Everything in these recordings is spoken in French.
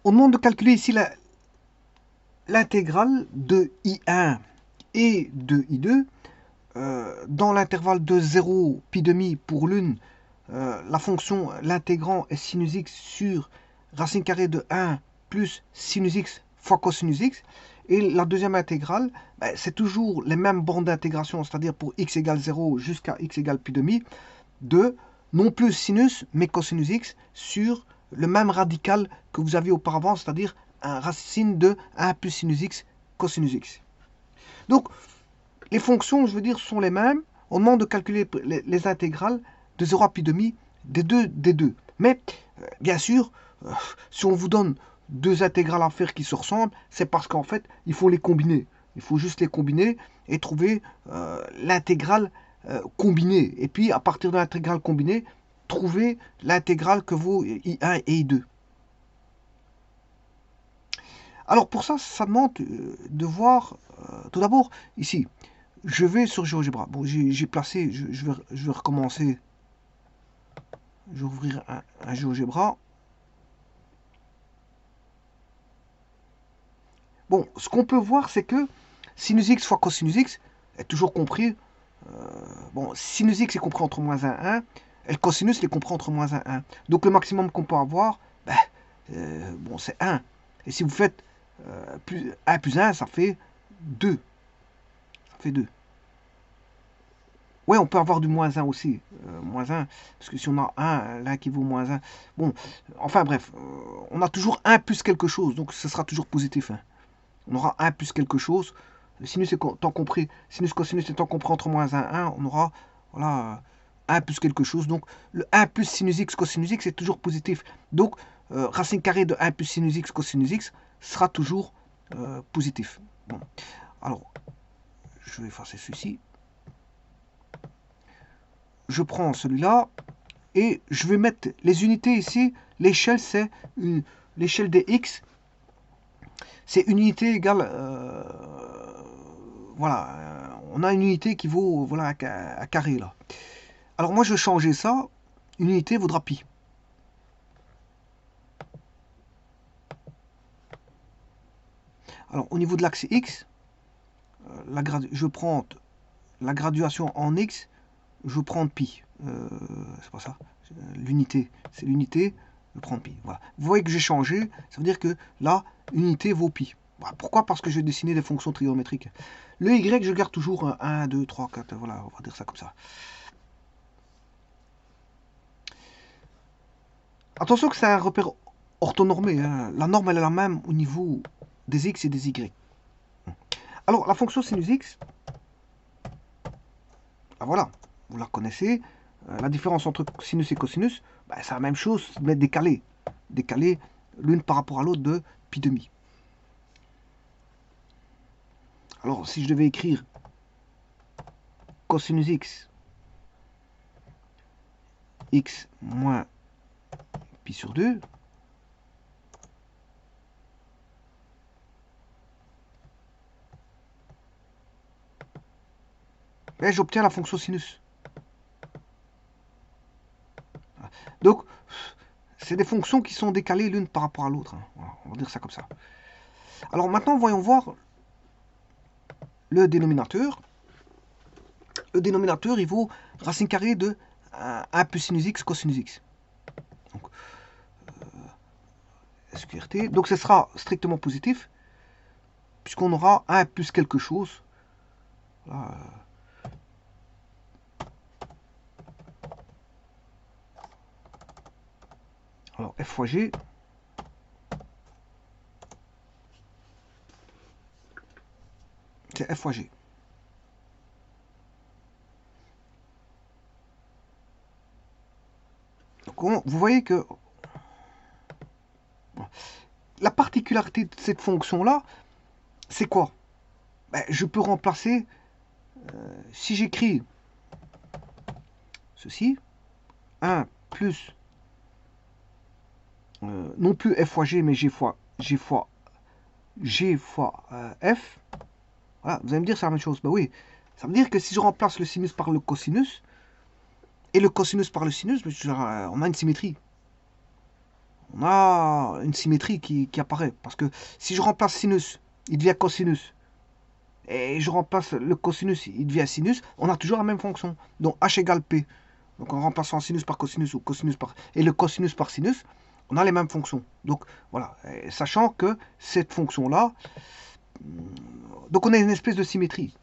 On demande de calculer ici l'intégrale de I1 et de I2 dans l'intervalle de 0 pi demi pour l'une, la fonction, l'intégrand est sinus x sur racine carrée de 1 plus sinus x fois cosinus x. Et la deuxième intégrale, ben, c'est toujours les mêmes bornes d'intégration, c'est-à-dire pour x égale 0 jusqu'à x égale pi demi, de non plus sinus, mais cosinus x sur le même radical que vous aviez auparavant, c'est-à-dire un racine de 1 plus sinus x cosinus x. Donc, les fonctions, je veux dire, sont les mêmes. On demande de calculer les intégrales de 0 à pi demi des deux. Mais, bien sûr, si on vous donne deux intégrales à faire qui se ressemblent, c'est parce qu'en fait, il faut les combiner. Il faut juste les combiner et trouver l'intégrale combinée. Et puis, à partir de l'intégrale combinée, trouver l'intégrale que vaut I1 et I2. Alors pour ça, ça demande de voir, tout d'abord, ici, je vais sur GeoGebra. Bon, j'ai placé, je vais recommencer. Je vais ouvrir un GeoGebra. Bon, ce qu'on peut voir, c'est que sinus x fois cosinus x est toujours compris. Bon, sinus x est compris entre moins 1 et 1, et le cosinus est compris entre moins 1 et 1. Donc le maximum qu'on peut avoir, ben, bon, c'est 1. Et si vous faites 1 plus 1, ça fait 2. Ça fait 2. Ouais, on peut avoir du moins 1 aussi. Moins 1, parce que si on a 1, là qui vaut moins 1. Bon, enfin bref, on a toujours 1 plus quelque chose, donc ce sera toujours positif. Hein. On aura 1 plus quelque chose. Le sinus étant compris, sinus cosinus étant compris entre moins 1 et 1, on aura voilà, 1 plus quelque chose. Donc le 1 plus sinus x cosinus x est toujours positif. Donc racine carrée de 1 plus sinus x cosinus x sera toujours positif. Bon, alors je vais effacer ceci. Je prends celui-là et je vais mettre les unités ici. L'échelle, c'est l'échelle des x. C'est une unité égale. Voilà. On a une unité qui vaut voilà, à carré là. Alors moi, je vais changer ça. Une unité vaudra pi. Alors au niveau de l'axe x, je prends la graduation en x, je prends pi. C'est pas ça. L'unité, c'est l'unité. Je prends pi. Voilà. Vous voyez que j'ai changé. Ça veut dire que là, unité vaut pi. Voilà. Pourquoi? Parce que j'ai dessiné des fonctions trigonométriques. Le y, je garde toujours 1, 2, 3, 4. Voilà, on va dire ça comme ça. Attention que c'est un repère orthonormé. Hein. La norme, elle est la même au niveau des x et des y. Alors, la fonction sinus x, ben voilà, vous la connaissez. La différence entre sinus et cosinus, ben, c'est la même chose, mais décalé. Décalé l'une par rapport à l'autre de pi demi. Alors, si je devais écrire cosinus x moins pi sur 2, ben, j'obtiens la fonction sinus. Donc, c'est des fonctions qui sont décalées l'une par rapport à l'autre. Hein. Voilà, on va dire ça comme ça. Alors maintenant, voyons voir le dénominateur. Le dénominateur, il vaut racine carrée de 1 plus sinus x cosinus x. Donc, SQRT. Donc, ce sera strictement positif, puisqu'on aura 1 plus quelque chose. Là, alors, F fois G. C'est F fois G. Donc, vous voyez que la particularité de cette fonction-là, c'est quoi? Ben, je peux remplacer, si j'écris ceci, 1 plus, non plus F fois G, mais G fois F, voilà, vous allez me dire c'est la même chose. Ben oui, ça veut dire que si je remplace le sinus par le cosinus, et le cosinus par le sinus, on a une symétrie. on a une symétrie qui apparaît. Parce que si je remplace sinus, il devient cosinus. Et je remplace le cosinus, il devient sinus. On a toujours la même fonction. Donc h égale p. Donc en remplaçant sinus par cosinus ou cosinus par... et le cosinus par sinus, on a les mêmes fonctions. Donc voilà, et sachant que cette fonction-là, donc on a une espèce de symétrie.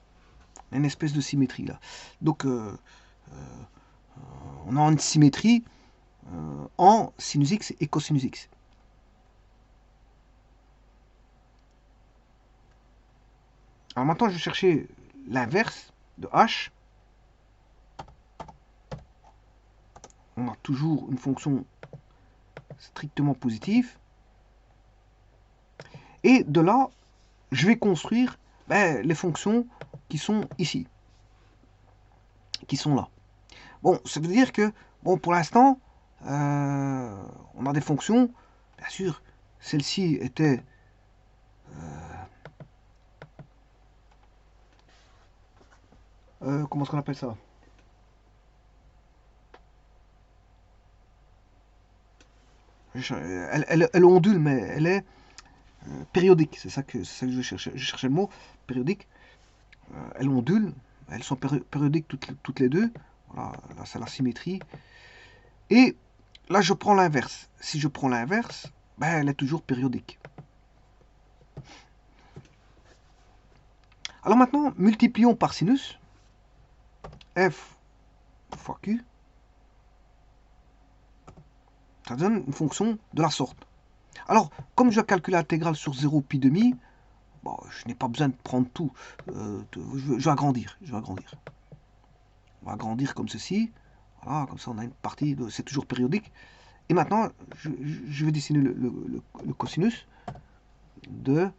Une espèce de symétrie là. Donc on a une symétrie en sinus x et cosinus x. Alors maintenant, je vais chercher l'inverse de h. On a toujours une fonction strictement positive. Et de là, je vais construire les fonctions qui sont ici. Qui sont là. Bon, ça veut dire que, bon, pour l'instant, on a des fonctions. Bien sûr, celle-ci était... comment est-ce qu'on appelle ça? Elle ondule, mais elle est périodique. C'est ça que je cherchais. Je cherchais le mot périodique. Elle ondule. Elles sont périodiques toutes les deux. Voilà, là c'est la symétrie. Et là je prends l'inverse. Si je prends l'inverse, elle est toujours périodique. Alors maintenant, multiplions par sinus. F fois Q. Ça donne une fonction de la sorte. Alors, comme je calcule l'intégrale sur 0 pi demi, bon, je n'ai pas besoin de prendre tout. Je vais agrandir. On va agrandir comme ceci. Voilà, comme ça on a une partie, c'est toujours périodique. Et maintenant, je vais dessiner le cosinus de...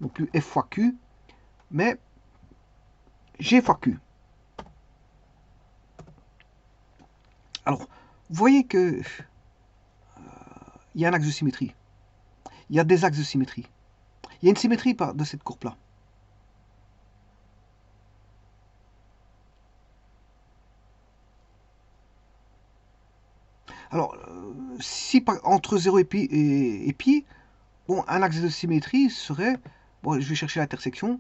non plus f fois q, mais g fois q. Alors, vous voyez que il y a un axe de symétrie. Il y a des axes de symétrie. Il y a une symétrie de cette courbe-là. Alors, si entre 0 et pi, bon, un axe de symétrie serait... Bon, je vais chercher l'intersection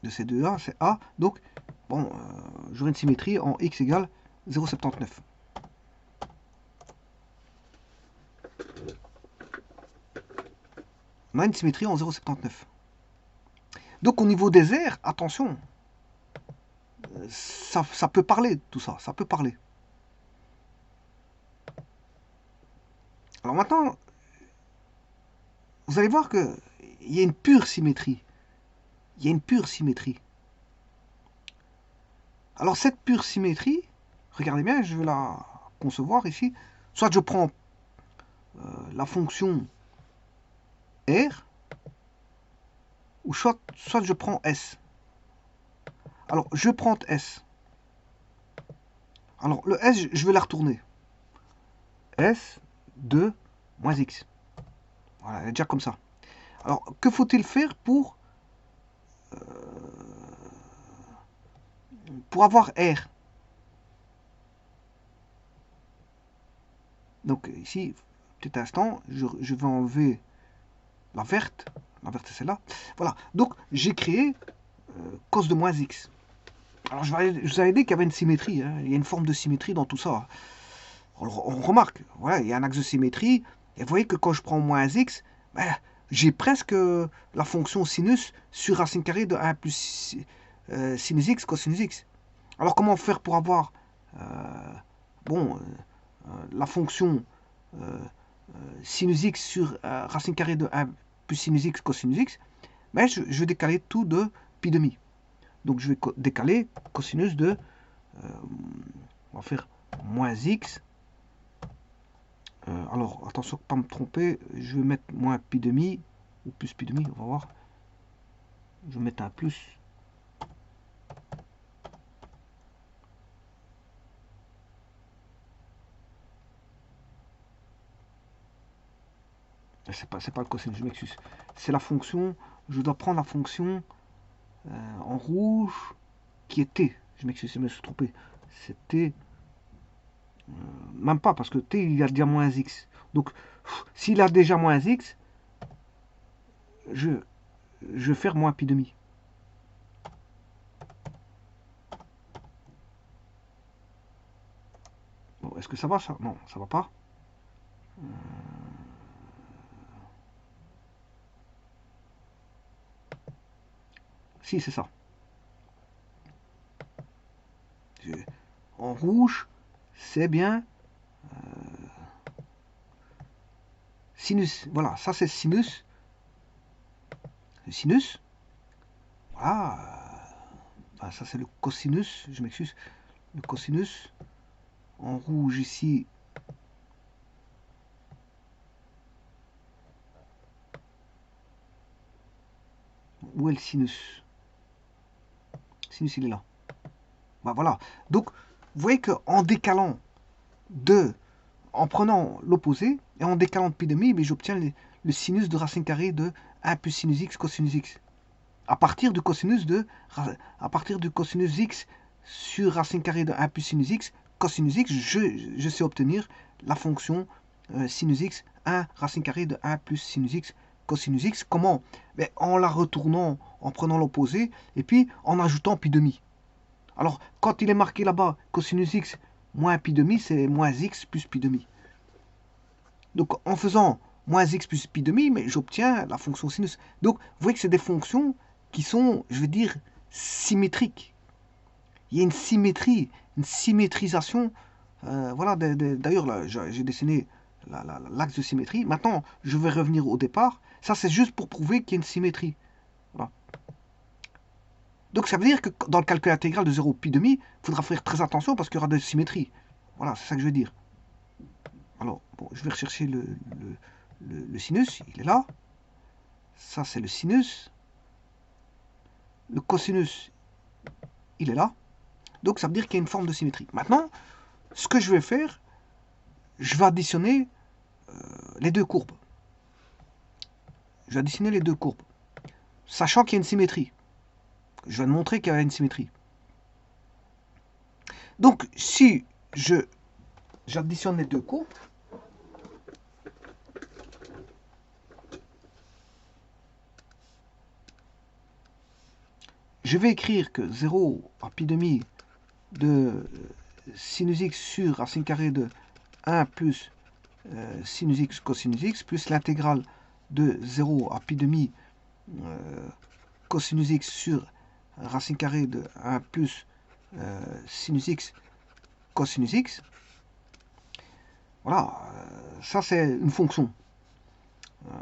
de ces deux-là, c'est A. Donc, bon, j'aurai une symétrie en x égale 0,79. On a une symétrie en 0,79. Donc au niveau des aires, attention, ça peut parler, tout ça, ça peut parler. Alors maintenant, vous allez voir qu'il y a une pure symétrie. Il y a une pure symétrie. Alors cette pure symétrie, regardez bien, je vais la concevoir ici. Soit je prends la fonction R, ou soit je prends S. Alors je prends S. Alors le S, je vais la retourner. S de moins X. Voilà, elle est déjà comme ça. Alors que faut-il faire pour avoir R? Donc ici, petit instant, je vais enlever la verte c'est celle-là. Voilà, donc j'ai créé cos de moins x. Alors je vous avais dit qu'il y avait une symétrie, hein. Il y a une forme de symétrie dans tout ça. On remarque, voilà, il y a un axe de symétrie, et vous voyez que quand je prends moins x, j'ai presque la fonction sinus sur racine carrée de 1 plus sinus x cosinus x. Alors comment faire pour avoir la fonction sinus x sur racine carrée de 1 plus sinus x cosinus x, je vais décaler tout de pi demi. Donc je vais décaler cosinus de, on va faire moins x. Alors attention pas me tromper, je vais mettre moins pi demi ou plus pi demi, on va voir. Je vais mettre un plus. C'est pas le cosinus, je m'excuse. C'est la fonction, je dois prendre la fonction en rouge qui est t. Je m'excuse, je me suis trompé. C'était même pas, parce que t, il y a déjà moins x. Donc, s'il a déjà moins x, je, je vais faire moins pi demi. Bon, est-ce que ça va, ça? Non, ça va pas. Si, c'est ça. En rouge, c'est bien sinus. Voilà, ça c'est sinus. Le sinus. Voilà. Ah, ça c'est le cosinus. Je m'excuse. Le cosinus. En rouge ici. Où est le sinus? Sinus, il est là. Bah voilà. Donc, vous voyez qu'en décalant de, en prenant l'opposé et en décalant de pi demi, mais j'obtiens le sinus de racine carrée de 1 plus sinus x cosinus x. À partir du cosinus x sur racine carrée de 1 plus sinus x cosinus x, je sais obtenir la fonction sinus x 1 racine carrée de 1 plus sinus x cosinus x. Comment? Mais en la retournant, en prenant l'opposé, et puis en ajoutant pi demi. Alors, quand il est marqué là-bas cosinus x moins pi demi, c'est moins x plus pi demi. Donc, en faisant moins x plus pi demi, mais j'obtiens la fonction sinus. Donc, vous voyez que c'est des fonctions qui sont, je veux dire, symétriques. Il y a une symétrie, une symétrisation. Voilà, d'ailleurs, là, j'ai dessiné l'axe de symétrie. Maintenant, je vais revenir au départ. Ça, c'est juste pour prouver qu'il y a une symétrie. Voilà. Donc, ça veut dire que dans le calcul intégral de 0 pi demi, il faudra faire très attention parce qu'il y aura des symétries. Voilà, c'est ça que je veux dire. Alors, bon, je vais rechercher le sinus. Il est là. Ça, c'est le sinus. Le cosinus, il est là. Donc, ça veut dire qu'il y a une forme de symétrie. Maintenant, ce que je vais faire, je vais additionner les deux courbes. Je vais additionner les deux courbes, sachant qu'il y a une symétrie. Je vais montrer qu'il y a une symétrie. Donc, si j'additionne les deux courbes, je vais écrire que 0 à pi demi de sinus x sur racine carrée de 1 plus sinus x cosinus x plus l'intégrale de 0 à pi demi cosinus x sur racine carrée de 1 plus sinus x cosinus x. Voilà, ça c'est une fonction.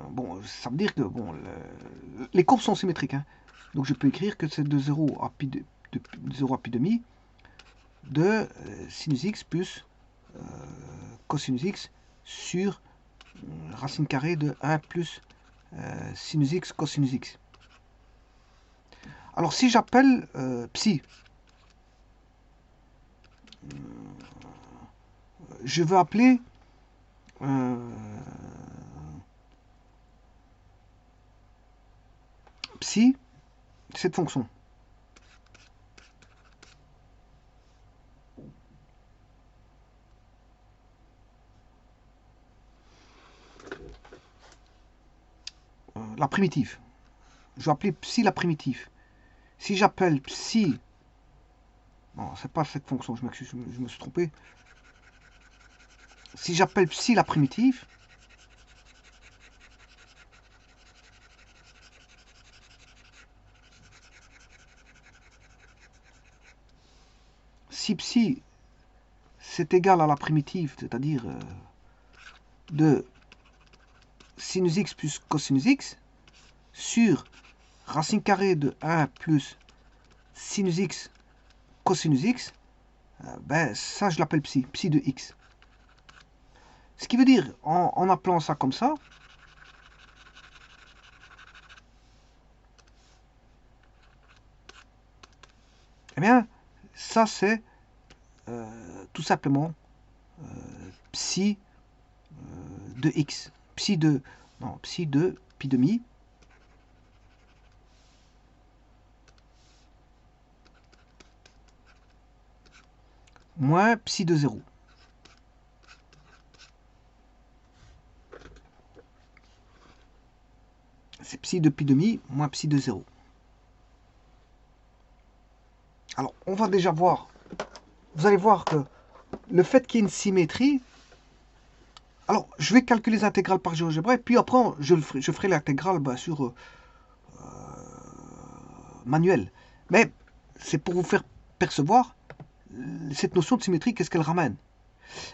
Bon, ça veut dire que bon, les courbes sont symétriques. Hein. Donc je peux écrire que c'est de 0 à pi, de 0 à pi demi de sinus x plus cosinus x sur racine carrée de 1 plus sinus x cosinus x. Alors si j'appelle psi, je veux appeler psi cette fonction. La primitive. Je vais appeler psi la primitive. Si j'appelle psi... Non, c'est pas cette fonction, je m'excuse, je me suis trompé. Si j'appelle psi la primitive, si psi c'est égal à la primitive, c'est-à-dire de sinus x plus cosinus x, sur racine carrée de 1 plus sinus x cosinus x, ben ça je l'appelle psi, psi de x. Ce qui veut dire, en appelant ça comme ça, eh bien, ça c'est tout simplement psi de x, psi de pi demi, moins psi de 0. C'est psi de pi demi moins psi de 0. Alors, on va déjà voir. Vous allez voir que le fait qu'il y ait une symétrie... Alors, je vais calculer les intégrales par GeoGebra et puis après, je ferai l'intégrale sur manuel. Mais c'est pour vous faire percevoir cette notion de symétrie, qu'est-ce qu'elle ramène.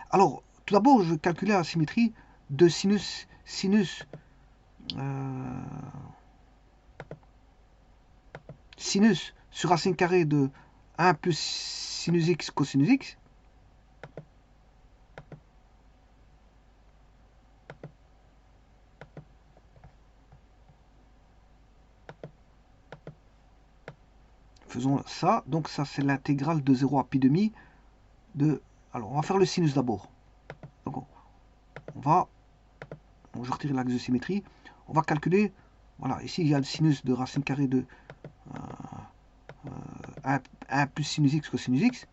Alors, tout d'abord, je vais calculer la symétrie de sinus sur racine carrée de 1 plus sinus x cosinus x. Faisons ça. Donc ça, c'est l'intégrale de 0 à pi demi de... Alors, on va faire le sinus d'abord. Donc, on va... Bon, je retire l'axe de symétrie. On va calculer... Voilà, ici, il y a le sinus de racine carrée de 1 plus sinus x cosinus x.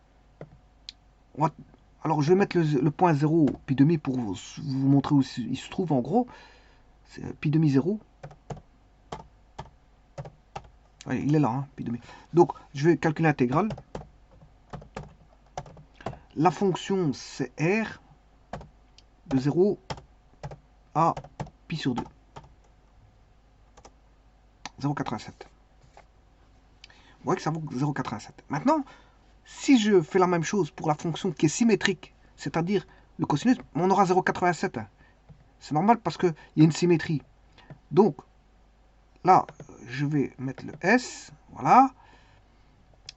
Alors, je vais mettre le point 0 pi demi pour vous montrer où il se trouve en gros. C'est pi demi 0. Ouais, il est là, hein, pi demi. Donc, je vais calculer l'intégrale. La fonction, c'est r de 0 à pi sur 2. 0,87. Vous voyez que ça vaut 0,87. Maintenant, si je fais la même chose pour la fonction qui est symétrique, c'est-à-dire le cosinus, on aura 0,87. C'est normal parce qu'il y a une symétrie. Donc, là, je vais mettre le S. Voilà.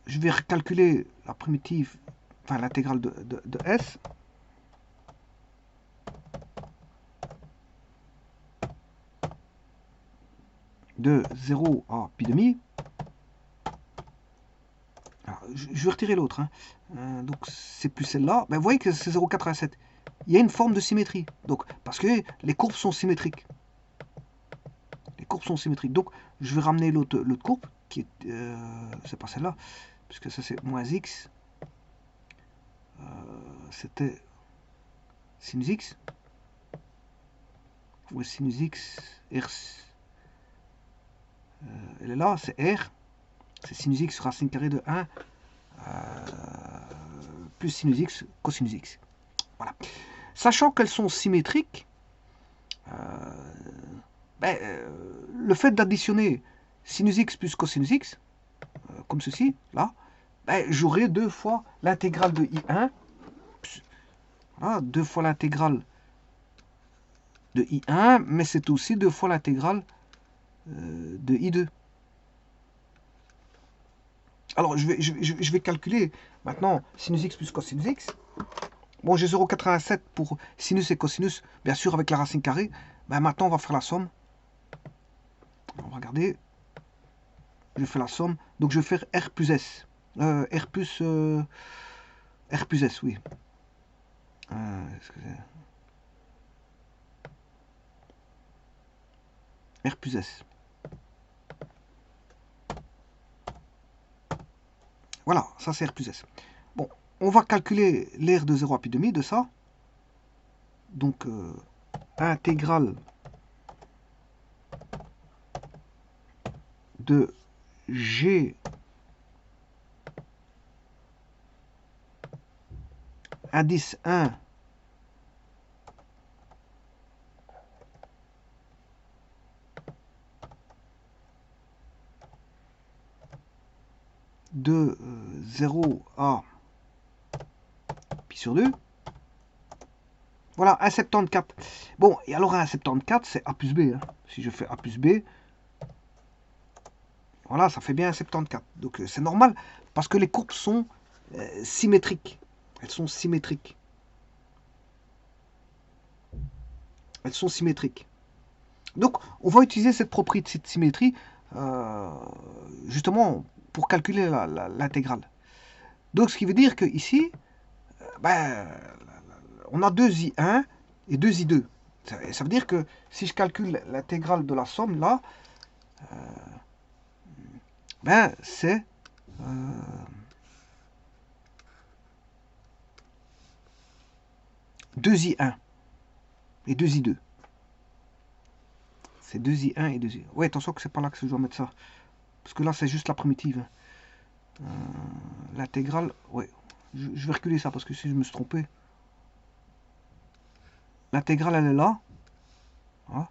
Je vais recalculer la primitive, enfin l'intégrale de S. De 0 à pi demi. Alors, je vais retirer l'autre. Hein. Donc, c'est plus celle-là. Ben, vous voyez que c'est 0,87. Il y a une forme de symétrie. Donc, parce que les courbes sont symétriques. Les courbes sont symétriques. Donc, je vais ramener l'autre courbe, qui est... c'est pas celle-là, puisque ça c'est moins x. C'était sinus x. Ou sinus x, r. Elle est là, c'est r. C'est sinus x sur racine carrée de 1 plus sinus x cosinus x. Voilà. Sachant qu'elles sont symétriques, le fait d'additionner sinus x plus cosinus x, comme ceci, là, j'aurai 2 fois l'intégrale de I1, voilà, 2 fois l'intégrale de I1, mais c'est aussi 2 fois l'intégrale de I2. Alors, je vais calculer maintenant sinus x plus cosinus x. Bon, j'ai 0,87 pour sinus et cosinus, bien sûr, avec la racine carrée. Maintenant, on va faire la somme. On va regarder. Je fais la somme. Donc, je vais faire R plus S. R plus S, oui. R plus S. Voilà, ça c'est R plus S. Bon, on va calculer l'air de 0 à pi demi de ça. Donc, intégrale de G indice 1 de 0 à pi sur 2. Voilà, 1,74. Bon, et alors 1,74, c'est A plus B. Hein. Si je fais A plus B, voilà, ça fait bien 1,74. Donc c'est normal, parce que les courbes sont symétriques. Elles sont symétriques. Elles sont symétriques. Donc, on va utiliser cette propriété de symétrie, justement, pour calculer l'intégrale. Donc, ce qui veut dire qu'ici, on a 2 I1 et 2 I2. Ça veut dire que si je calcule l'intégrale de la somme, là, c'est 2i1 et 2i2. C'est 2i1 et 2i2. Ouais, attention que c'est pas là que je dois mettre ça. Parce que là, c'est juste la primitive. L'intégrale, ouais. Je vais reculer ça parce que si je me suis trompé. L'intégrale, elle est là. Voilà.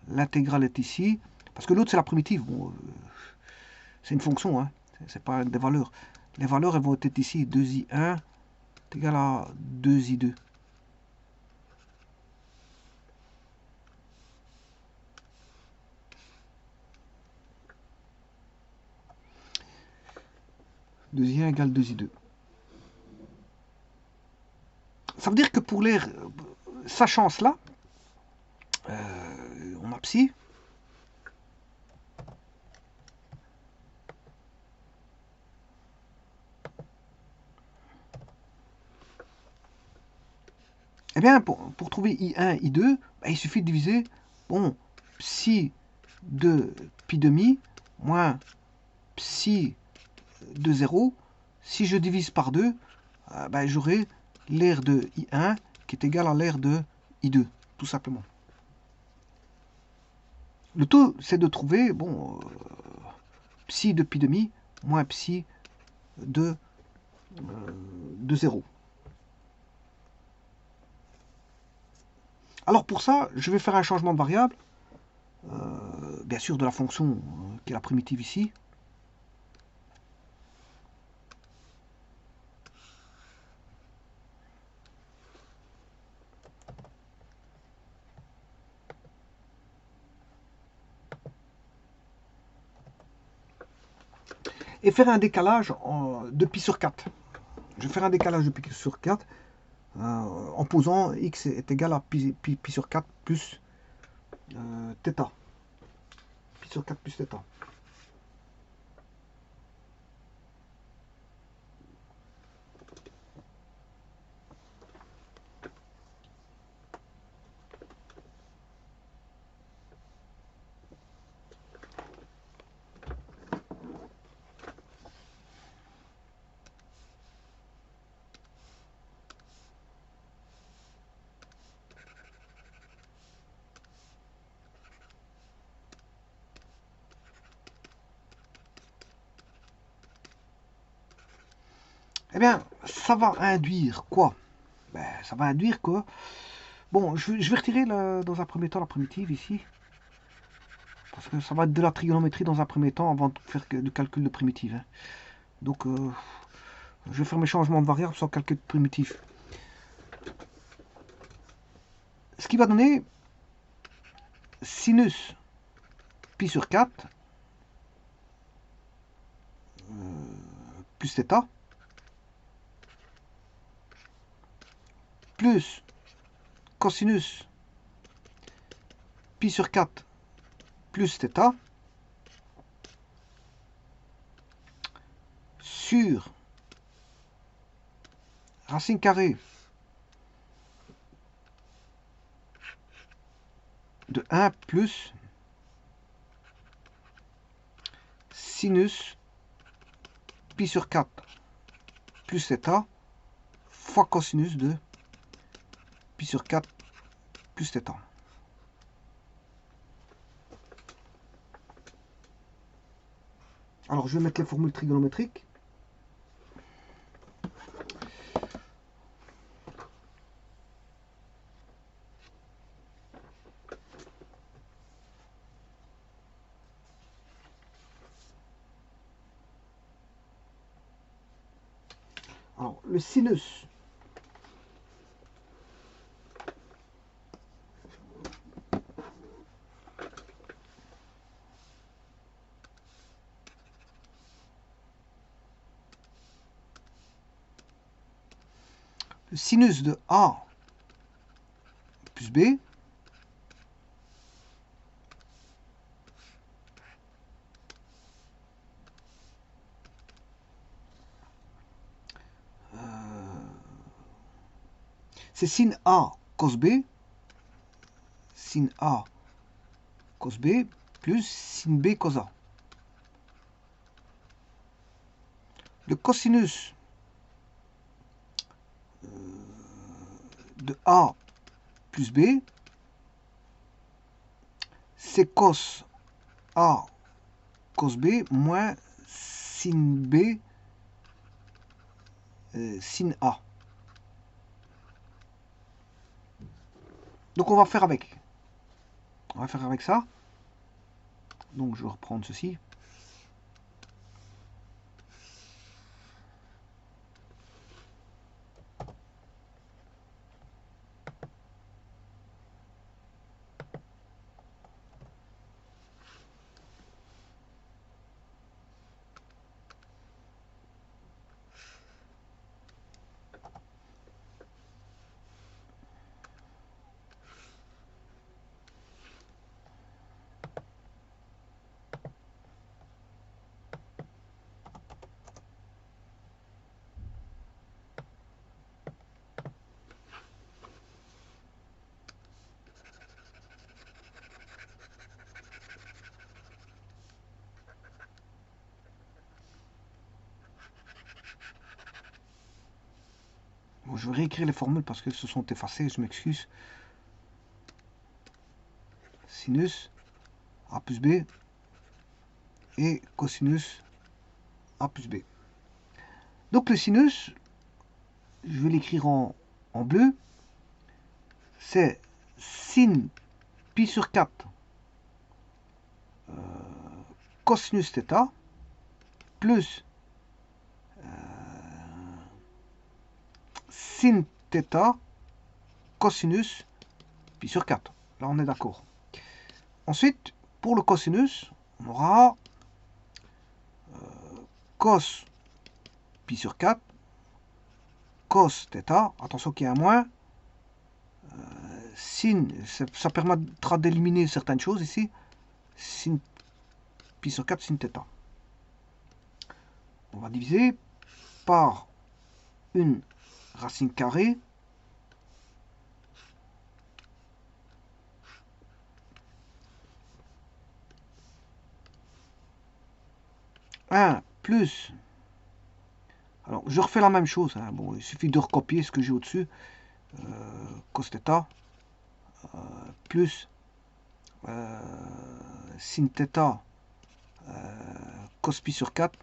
L'intégrale est ici. Parce que l'autre, c'est la primitive. Bon, c'est une fonction, hein. C'est pas des valeurs. Les valeurs, elles vont être ici. 2i1 est égal à 2i2. Deuxième égale 2i2. Ça veut dire que pour les sachant cela, on a psi. Eh bien, pour trouver I1, I2, bah, il suffit de diviser, bon, psi de pi demi moins psi de 0. Si je divise par 2, bah, j'aurai l'aire de I1 qui est égal à l'aire de I2, tout simplement. Le tout, c'est de trouver, bon, psi de pi demi moins psi de 0. Alors pour ça, je vais faire un changement de variable, bien sûr de la fonction qui est la primitive ici. Et faire un décalage de pi sur 4. Je vais faire un décalage de pi sur 4 en posant x est égal à pi sur 4 plus θ. Pi sur 4 plus θ. Eh bien, ça va induire quoi? Ben, ça va induire que... Bon, je vais retirer dans un premier temps la primitive ici. Parce que ça va être de la trigonométrie dans un premier temps avant de faire du calcul de primitive. Hein. Donc, je vais faire mes changements de variables sans calcul de primitive. Ce qui va donner sinus pi sur 4 plus θ plus cosinus pi sur 4 plus θ sur racine carrée de 1 plus sinus pi sur 4 plus θ fois cosinus de pi sur 4 plus θ. Alors je vais mettre les formules trigonométriques. Alors le sinus de A plus B c'est sin A cos B, sin A cos B plus sin B cos A. Le cosinus de A plus B, c'est cos A cos B moins sin B sin A. Donc on va faire avec. On va faire avec ça. Donc je vais reprendre ceci. Bon, je vais réécrire les formules parce qu'elles se sont effacées, je m'excuse. Sinus A plus B et cosinus A plus B. Donc le sinus, je vais l'écrire en bleu, c'est sin pi sur 4 cosinus θ plus sin θ cosinus pi sur 4. Là, on est d'accord. Ensuite, pour le cosinus, on aura cos pi sur 4 cos θ, attention qu'il y a un moins, sin, ça permettra d'éliminer certaines choses ici, sin pi sur 4 sin θ. On va diviser par une racine carrée plus, alors je refais la même chose, hein. Bon, il suffit de recopier ce que j'ai au-dessus, cos θ plus sin θ cos pi sur 4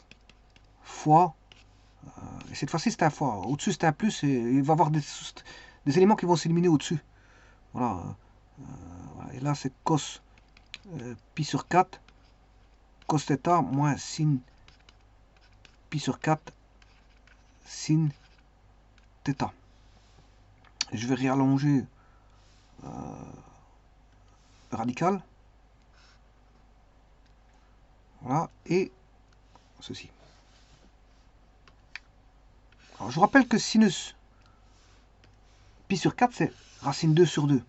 fois, et cette fois-ci c'est un fois, au-dessus c'est un plus, et il va y avoir des éléments qui vont s'éliminer au-dessus. Voilà, et là c'est cos pi sur 4 cos θ moins sin pi sur 4 sin θ. Je vais réallonger le radical. Voilà, et ceci. Alors, je vous rappelle que sinus pi sur 4, c'est racine 2 sur 2.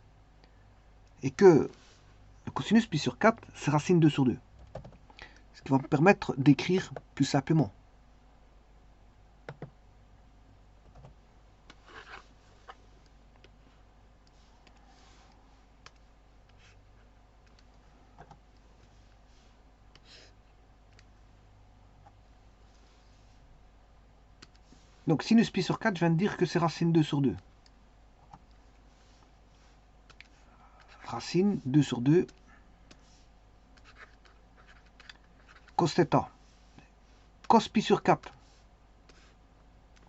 Et que le cosinus pi sur 4, c'est racine 2 sur 2. Ce qui va me permettre d'écrire plus simplement. Donc sinus pi sur 4, je viens de dire que c'est racine 2 sur 2. Racine 2 sur 2 cos θ. Cos pi sur 4,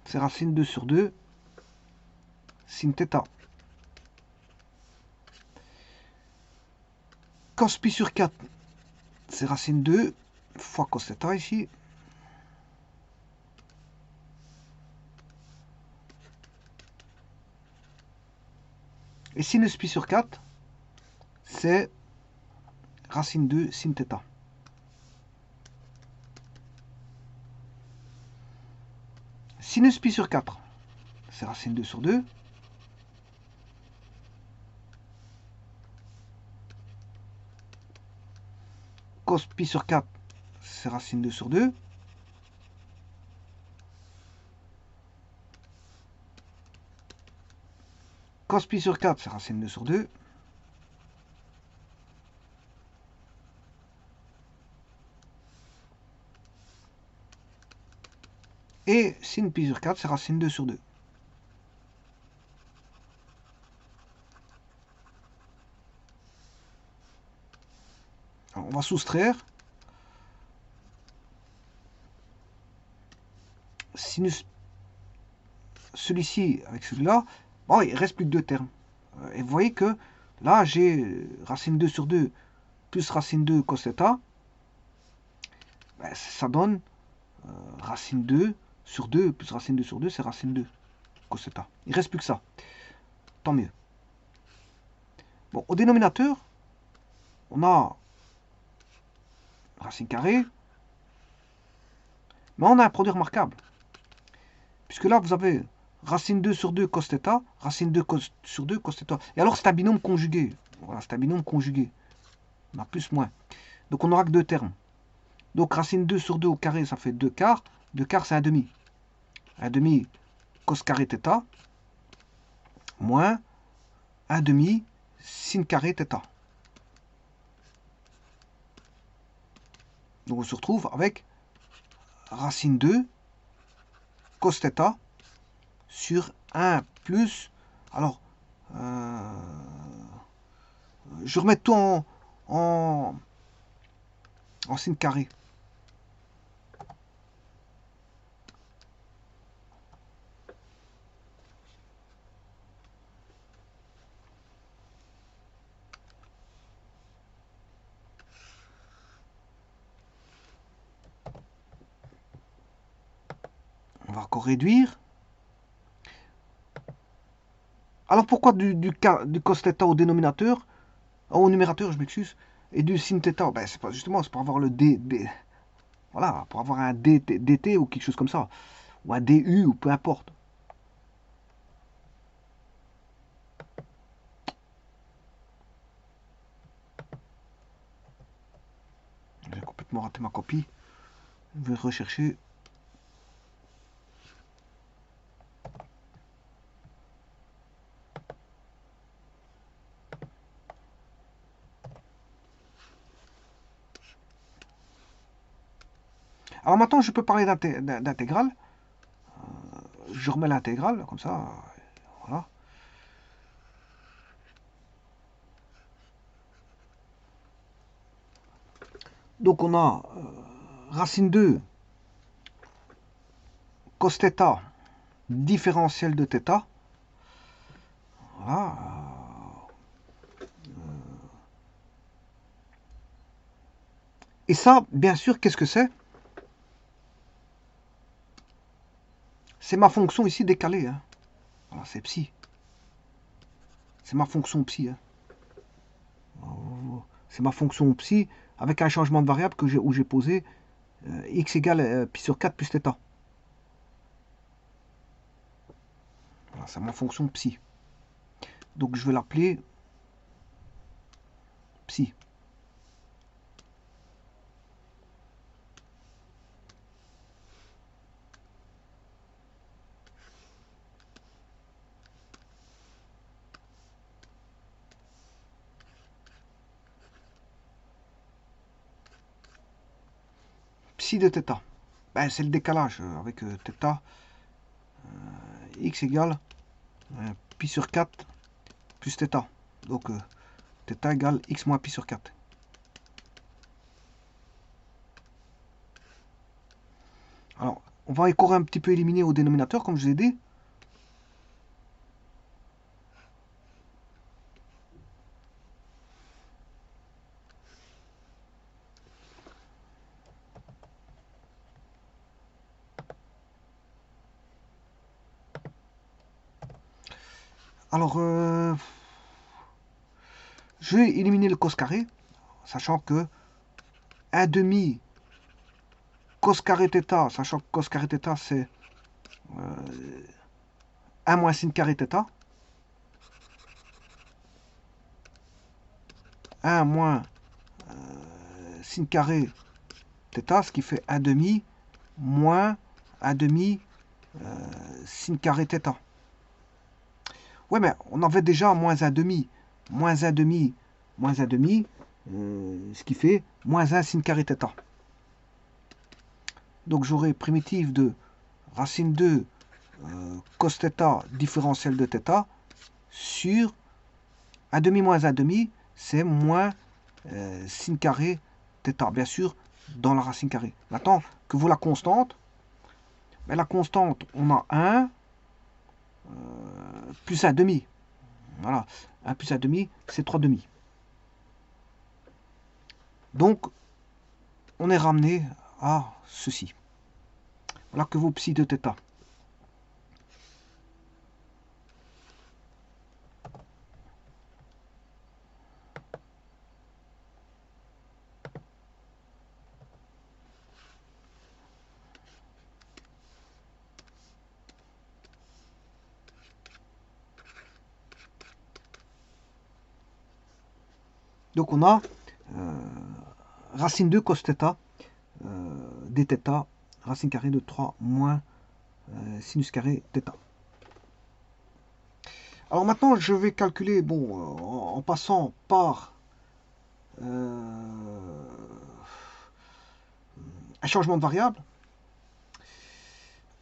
c'est racine 2 sur 2 sin θ. Cos pi sur 4, c'est racine 2 fois cos θ ici. Et sinus pi sur 4, c'est racine 2 sin θ. Sinus pi sur 4, c'est racine 2 sur 2. Cos pi sur 4, c'est racine 2 sur 2. Cos pi sur 4, c'est racine 2 sur 2. Et sin pi sur 4, c'est racine 2 sur 2. va soustraire sinus celui-ci avec celui-là. Bon, il reste plus que deux termes. Et vous voyez que là, j'ai racine 2 sur 2 plus racine 2 cos θ. Ben, ça donne racine 2 sur 2 plus racine 2 sur 2, c'est racine 2 cos θ. Il ne reste plus que ça. Tant mieux. Bon, au dénominateur, on a racine carrée, mais on a un produit remarquable. Puisque là, vous avez racine 2 sur 2 cos θ, racine 2 sur 2 cos θ. Et alors, c'est un binôme conjugué. Voilà, c'est un binôme conjugué. On a plus, moins. Donc, on n'aura que deux termes. Donc, racine 2 sur 2 au carré, ça fait 2 quarts. 2 quarts, c'est 1 demi. 1 demi cos carré θ, moins 1 demi sin carré θ. Donc, on se retrouve avec racine 2 cos θ sur 1 plus... Alors, je remets tout en sin carré. On va encore réduire. Alors pourquoi du cos θ au dénominateur, au numérateur, je m'excuse, et du sin θ? Ben, c'est pas justement, c'est pour avoir le voilà, pour avoir un dt ou quelque chose comme ça, ou un du ou peu importe. J'ai complètement raté ma copie. Je vais rechercher. Alors maintenant, je peux parler d'intégrale. Je remets l'intégrale, comme ça. Voilà. Donc on a racine 2 cos θ différentiel de θ. Voilà. Et ça, bien sûr, qu'est-ce que c'est? C'est ma fonction ici décalée. Hein. Voilà, c'est psi. C'est ma fonction psi. Hein. C'est ma fonction psi avec un changement de variable où j'ai posé x égale pi sur 4 plus θ. Voilà, c'est ma fonction psi. Donc je vais l'appeler psi. Psi de θ. Ben, c'est le décalage avec θ. X égale pi sur 4 plus θ. Donc θ égale x moins pi sur 4. Alors, on va encore un petit peu éliminer au dénominateur, comme je vous ai dit. Alors, je vais éliminer le cos carré, sachant que 1 demi cos carré θ, sachant que cos carré θ, c'est 1 moins sin carré θ. 1 moins sin carré θ, ce qui fait 1 demi moins 1 demi sin carré θ. Ouais, mais on avait déjà moins 1 demi, moins 1 demi, moins 1 demi, ce qui fait moins 1 sin carré θ. Donc j'aurai primitive de racine 2 cos θ différentiel de θ sur 1 demi moins 1 demi, c'est moins sin carré θ, bien sûr, dans la racine carrée. Maintenant, que vaut la constante? Ben, la constante, on a 1 plus 1 demi. Voilà, 1 plus 1 demi, c'est 3 demi. Donc, on est ramené à ceci. Voilà que vaut psi de θ. Donc on a racine 2 cos θ dθ, racine carrée de 3 moins sinus carré θ. Alors maintenant, je vais calculer, bon, en passant par un changement de variable.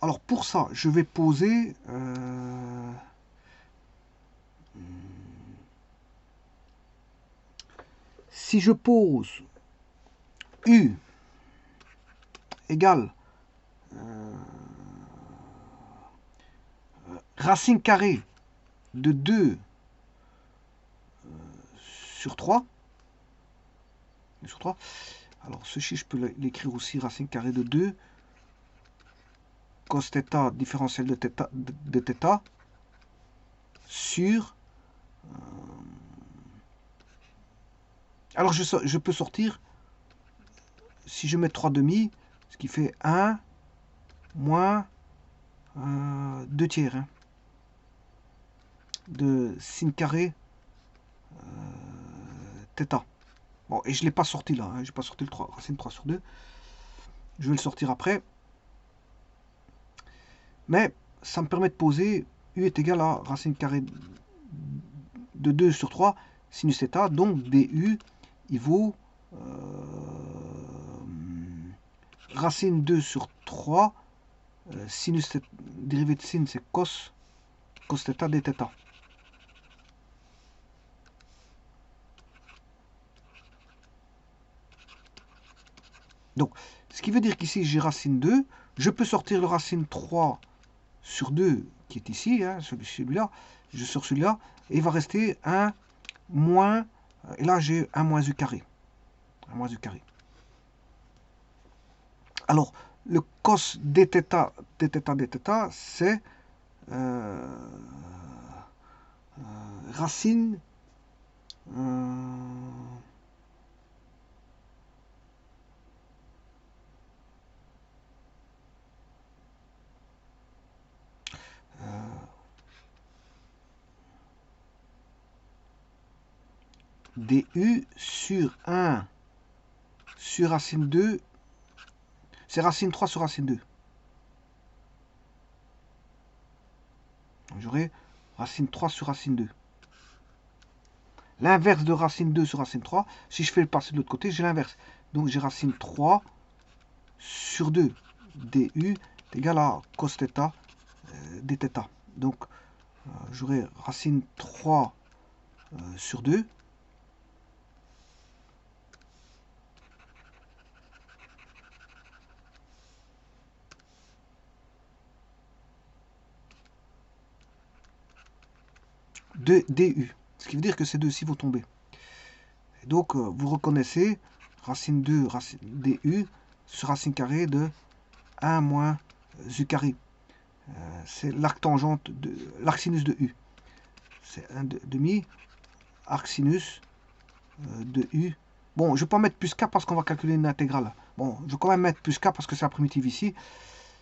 Alors pour ça, je vais poser si je pose u égale racine carrée de 2 sur 3, alors ceci je peux l'écrire aussi, racine carrée de 2 cos θ différentiel de θ sur... alors je peux sortir, si je mets 3 demi, ce qui fait 1 moins 2 tiers hein, de sin carré θ. Bon, et je ne l'ai pas sorti là, hein, je n'ai pas sorti le 3, racine 3 sur 2. Je vais le sortir après. Mais ça me permet de poser u est égal à racine carrée de 2 sur 3 sinus θ. Donc du, il vaut racine 2 sur 3 sinus θ, dérivé de sin c'est cos θ dθ. Donc, ce qui veut dire qu'ici, j'ai racine 2. Je peux sortir le racine 3 sur 2 qui est ici, hein, celui-là. Je sors celui-là. Et il va rester 1 moins... Et là, j'ai 1 moins u carré. 1 moins u carré. Alors, le cos dθ, c'est racine... du sur 1 sur racine 2, c'est racine 3 sur racine 2. J'aurai racine 3 sur racine 2. L'inverse de racine 2 sur racine 3, si je fais le passer de l'autre côté, j'ai l'inverse. Donc j'ai racine 3 sur 2 du est égal à cos θ dθ. Donc j'aurai racine 3 sur 2 de du. Ce qui veut dire que ces deux-ci vont tomber. Et donc vous reconnaissez racine 2 racine du sur racine carrée de 1 moins u carré. C'est l'arc tangente de l'arc sinus de u. C'est 1 demi arc sinus de u. Bon, je ne vais pas mettre plus k parce qu'on va calculer une intégrale. Bon, je vais quand même mettre plus k parce que c'est la primitive ici.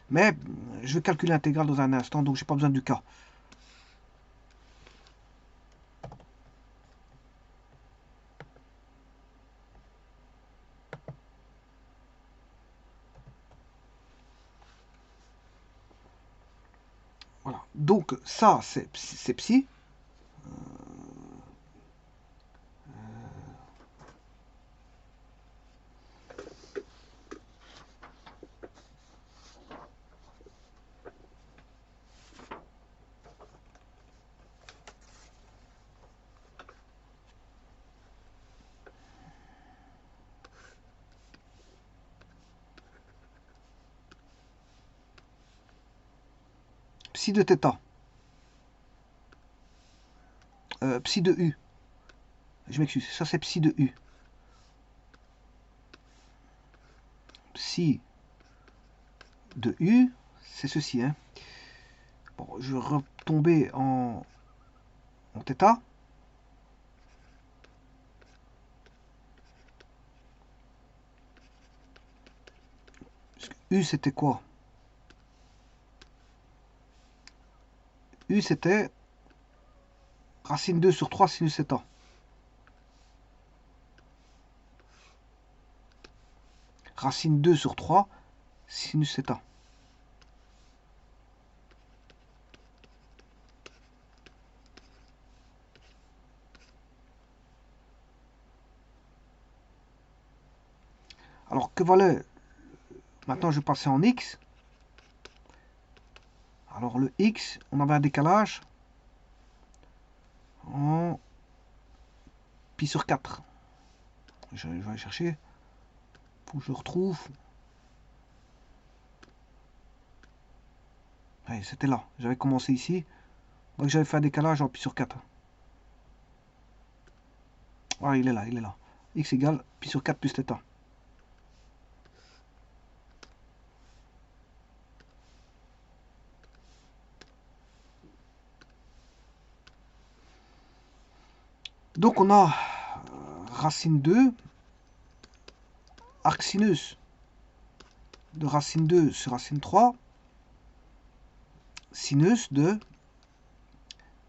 Mais je vais calculer l'intégrale dans un instant, donc j'ai pas besoin du k. Voilà. Donc ça, c'est psi. psi de θ. Psi de U. Je m'excuse, ça c'est psi de U. Psi de U, c'est ceci. Hein. Bon, je vais retomber en θ. U c'était quoi? U c'était racine 2 sur 3 sinus θ. Racine 2 sur 3 sinus θ. Alors que valait... Maintenant je vais passer en x. Alors le x, on avait un décalage en pi sur 4. Je vais aller chercher. Faut que je le retrouve. Ouais, c'était là. J'avais commencé ici. Donc j'avais fait un décalage en pi sur 4. Ouais, il est là, il est là. X égale pi sur 4 plus θ. Donc on a racine 2, arc sinus de racine 2 sur racine 3, sinus de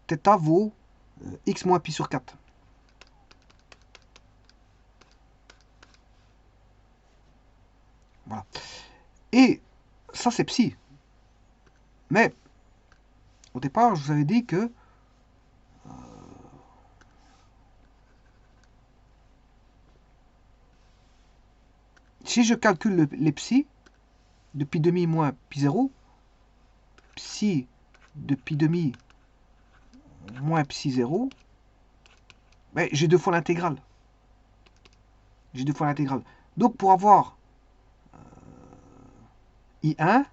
θ vaut x moins pi sur 4. Voilà. Et ça c'est psi. Mais au départ, je vous avais dit que si je calcule les psi de pi demi moins pi 0, psi de pi demi moins psi 0, ben, j'ai deux fois l'intégrale. J'ai deux fois l'intégrale. Donc pour avoir I1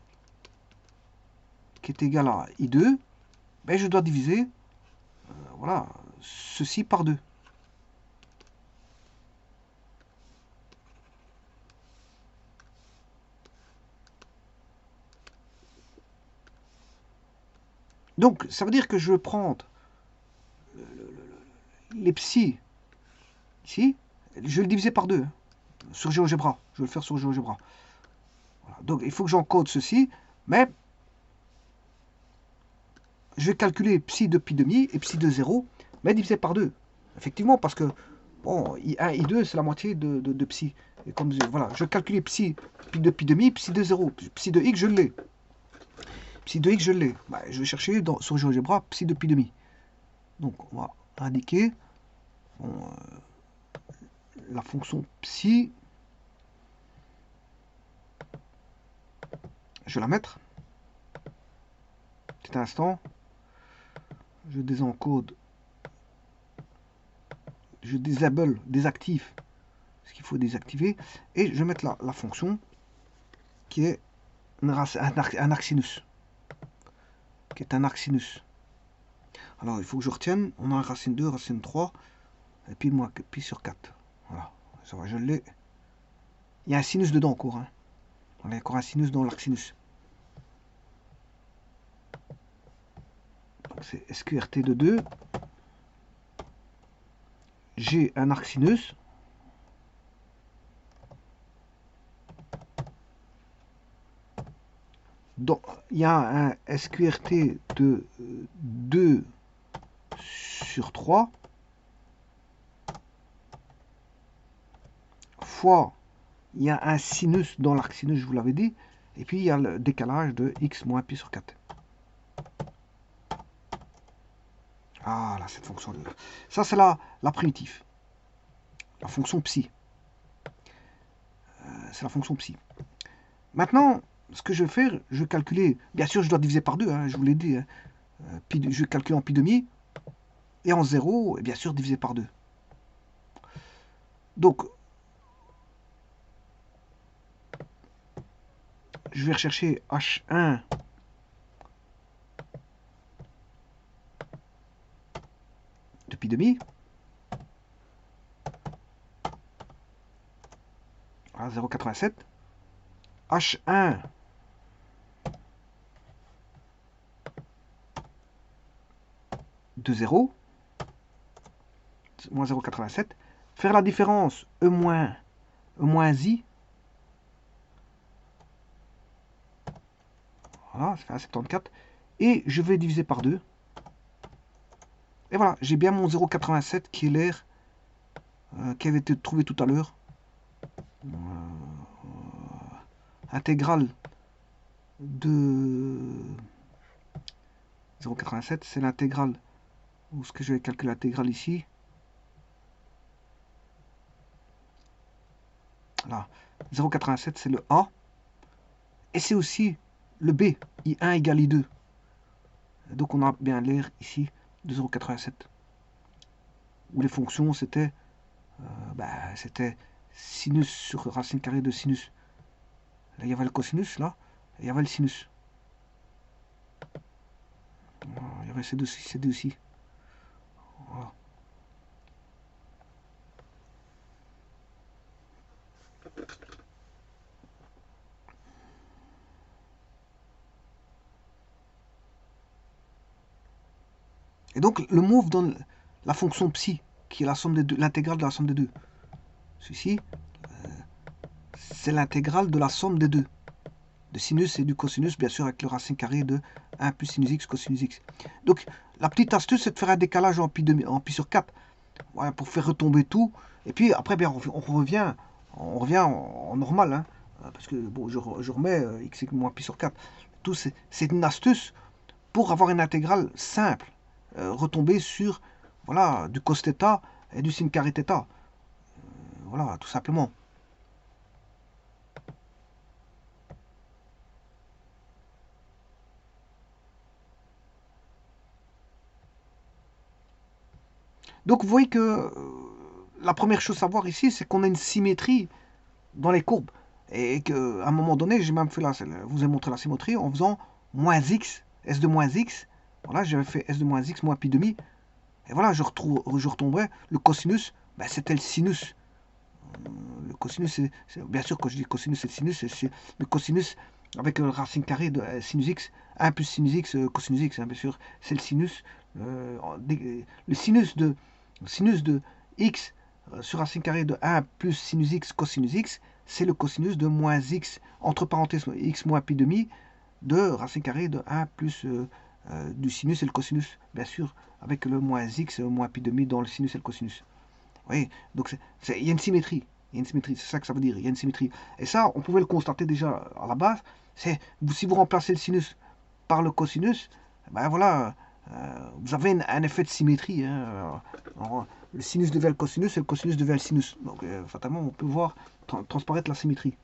qui est égal à I2, ben, je dois diviser voilà, ceci par 2. Donc ça veut dire que je vais prendre les psi ici, je vais le diviser par 2 hein, sur GeoGebra. Je vais le faire sur GeoGebra. Voilà. Donc il faut que j'encode ceci, mais je vais calculer psi de pi demi et psi de 0, mais divisé par 2. Effectivement, parce que bon, I1, I2, c'est la moitié de psi. Et comme voilà, je vais calculer psi de pi demi, psi de 0. Psi de x, je l'ai. Psi de x, je l'ai. Bah, je vais chercher sur GeoGebra psi de pi demi. Donc, on va indiquer bon, la fonction psi. Je vais la mettre. Petit instant. Je désencode. Je désactive ce qu'il faut désactiver. Et je vais mettre la fonction qui est un arc sinus. Qui est un arc sinus. Alors, il faut que je retienne. On a un racine 2, racine 3. Et puis, moins pi sur 4. Voilà. Ça va, je l'ai. Il y a un sinus dedans encore. Hein. Il y a encore un sinus dans l'arc sinus. Donc, c'est SQRT de 2. J'ai un arc sinus. Donc, il y a un SQRT de 2 sur 3 fois, il y a un sinus dans l'arc sinus, je vous l'avais dit, et puis il y a le décalage de x moins pi sur 4. Ah là, cette fonction. Ça, c'est la primitive. La fonction psi. C'est la fonction psi. Maintenant, ce que je vais faire, je vais calculer. Bien sûr, je dois diviser par 2, hein, je vous l'ai dit. Hein. Je vais calculer en pi demi. Et en 0, et bien sûr, diviser par 2. Donc, je vais rechercher H1 pi demi. Voilà, 0,87. H1 de 0, moins 0,87. Faire la différence E moins I. Voilà, ça fait 1,74. Et je vais diviser par 2. Et voilà, j'ai bien mon 0,87 qui est l'air qui avait été trouvé tout à l'heure. Intégrale de 0,87, c'est l'intégrale. Où est-ce que je vais calculer l'intégrale ici? Là, 0,87 c'est le A. Et c'est aussi le B, I1 égale I2. Donc on a bien l'air ici de 0,87. Où les fonctions c'était c'était sinus sur racine carrée de sinus. Là il y avait le cosinus, là, et il y avait le sinus. Il y avait ces deux aussi. Voilà. Et donc le move donne la fonction psi, qui est la somme des deux, l'intégrale de la somme des deux. Celui-ci, c'est l'intégrale de la somme des deux. De sinus et du cosinus, bien sûr, avec le racine carrée de 1 plus sinus x cosinus x. Donc la petite astuce, c'est de faire un décalage en pi sur 4. Voilà, pour faire retomber tout. Et puis après, bien, on revient en normal. Hein, parce que bon, je remets x moins pi sur 4. Tout c'est une astuce pour avoir une intégrale simple. Retomber sur voilà, du cos θ et du sin carré θ. Voilà, tout simplement. Donc vous voyez que la première chose à voir ici, c'est qu'on a une symétrie dans les courbes. Et qu'à un moment donné, j'ai même fait vous ai montré la symétrie en faisant moins x, s de moins x. Voilà, j'avais fait s de moins x moins pi demi. Et voilà, je retomberais. Le cosinus, ben, c'était le sinus. Le cosinus, bien sûr, quand je dis cosinus, c'est le sinus. C'est le cosinus avec racine carrée de sinus x. 1 plus sinus x, cosinus x, hein, bien sûr. C'est le sinus. Le sinus de x sur racine carrée de 1 plus sinus x cosinus x, c'est le cosinus de moins x, entre parenthèses x moins pi demi, de racine carrée de 1 plus du sinus et le cosinus, bien sûr, avec le moins x moins pi demi dans le sinus et le cosinus. Oui, donc il y a une symétrie. Il y a une symétrie, c'est ça que ça veut dire, il y a une symétrie. Et ça, on pouvait le constater déjà à la base, c'est si vous remplacez le sinus par le cosinus, ben voilà, vous avez un effet de symétrie. Hein. Alors, le sinus devient le cosinus et le cosinus devient le sinus. Donc, fatalement, on peut voir transparaître la symétrie.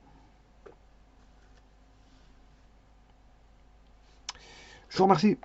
Je vous remercie.